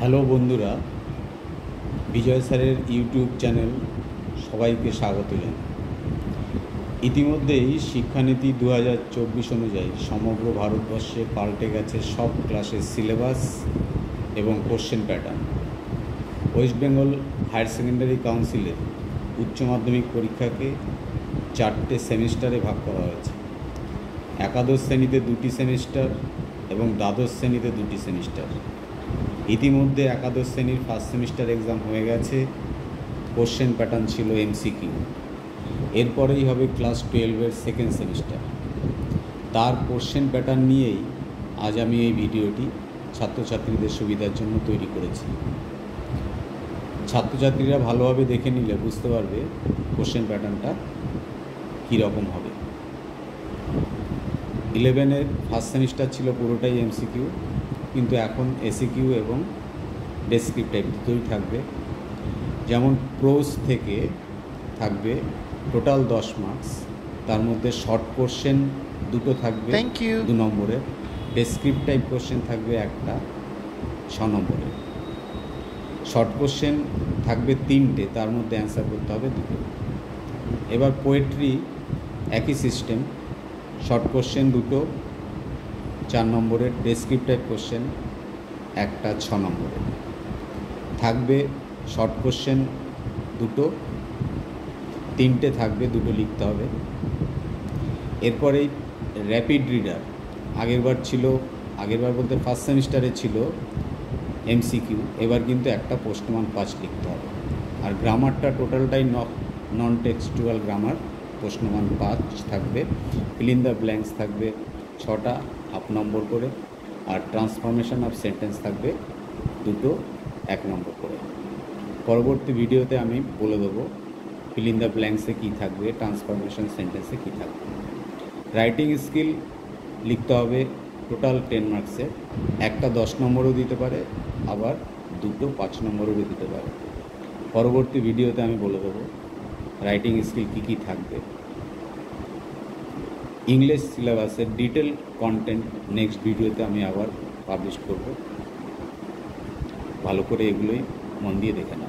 Hello বন্ধুরা, বিজয় স্যারের YouTube channel সবাইকে স্বাগত জানাই। ইতিমধ্যেই শিক্ষানীতি 2024 অনুযায়ী সমগ্র ভারতবর্ষে পাল্টে গেছে সব ক্লাসের সিলেবাস এবং question pattern. West Bengal higher secondary কাউন্সিলের উচ্চ মাধ্যমিক পরীক্ষাকে 4টে সেমিস্টারে ভাগ করা হয়েছে। একাদশ শ্রেণীতে 2টি সেমিস্টার এবং দ্বাদশ শ্রেণীতে 2টি সেমিস্টার। ইতিমধ্যে একাদশ শ্রেণীর ফার্স্ট সেমিস্টার এক্সাম হয়ে গেছে। কোশ্চেন প্যাটার্ন ছিল এমসিকিউ। এরপরেই হবে ক্লাস 12-এর সেকেন্ড সেমিস্টার। তার কোশ্চেন প্যাটার্ন নিয়েই আজ আমি এই ভিডিওটি ছাত্রছাত্রীদের সুবিধার জন্য তৈরি করেছি। ছাত্রছাত্রীরা ভালোভাবে দেখে নিলে বুঝতে পারবে কোশ্চেন প্যাটার্নটা কীরকম হবে। 11-এর ফার্স্ট সেমিস্টার ছিল পুরোটাই এমসিকিউ, কিন্তু এখন এসিকিউ এবং ডেসক্রিপটিভ দুটোই থাকবে। যেমন প্রোজ থেকে থাকবে টোটাল 10 মার্কস, তার মধ্যে শর্ট কোশ্চেন 2টো থাকবে 2 নম্বরের, ডেসক্রিপটিভ কোশ্চেন থাকবে একটা 6 নম্বরের। শর্ট কোশ্চেন থাকবে 3টে, তার মধ্যে অ্যান্সার করতে হবে 2টো। এবার পোয়েট্রি একই সিস্টেম, শর্ট কোশ্চেন 2টো 4 নম্বরের, ডেসক্রিপটিভ কোশ্চেন একটা 6 নম্বরের থাকবে। শর্ট কোশ্চেন 2টো, 3টে থাকবে, 2টো লিখতে হবে। এরপরেই র্যাপিড রিডার আগেরবার বলতে ফার্স্ট সেমিস্টারে ছিল এমসিকিউ, এবার কিন্তু একটা প্রশ্নমান 5 লিখতে হবে। আর গ্রামারটা টোটালটাই নন টেক্সচুয়াল গ্রামার, প্রশ্নমান 5 থাকবে। ফিল ইন দ্য ব্ল্যাঙ্কস থাকবে 6টা, হাফ নম্বর করে। আর ট্রান্সফরমেশন অফ সেন্টেন্স থাকবে 2টো 1 নম্বর করে। পরবর্তী ভিডিওতে আমি বলে দেবো ফিল ইন দ্য ব্ল্যাঙ্কসে কী থাকবে, ট্রান্সফরমেশন সেন্টেন্সে কী থাকবে। রাইটিং স্কিল লিখতে হবে টোটাল 10 মার্কসের, একটা 10 নম্বরও দিতে পারে, আবার 2টো 5 নম্বরও দিতে পারে। পরবর্তী ভিডিওতে আমি বলে দেবো রাইটিং স্কিল কী থাকবে। ইংলিশ সিলেবাসের ডিটেল কন্টেন্ট নেক্সট ভিডিওতে আমি আবার পাবলিশ করব। ভালো করে এগুলোই মন দিয়ে দেখে নাও।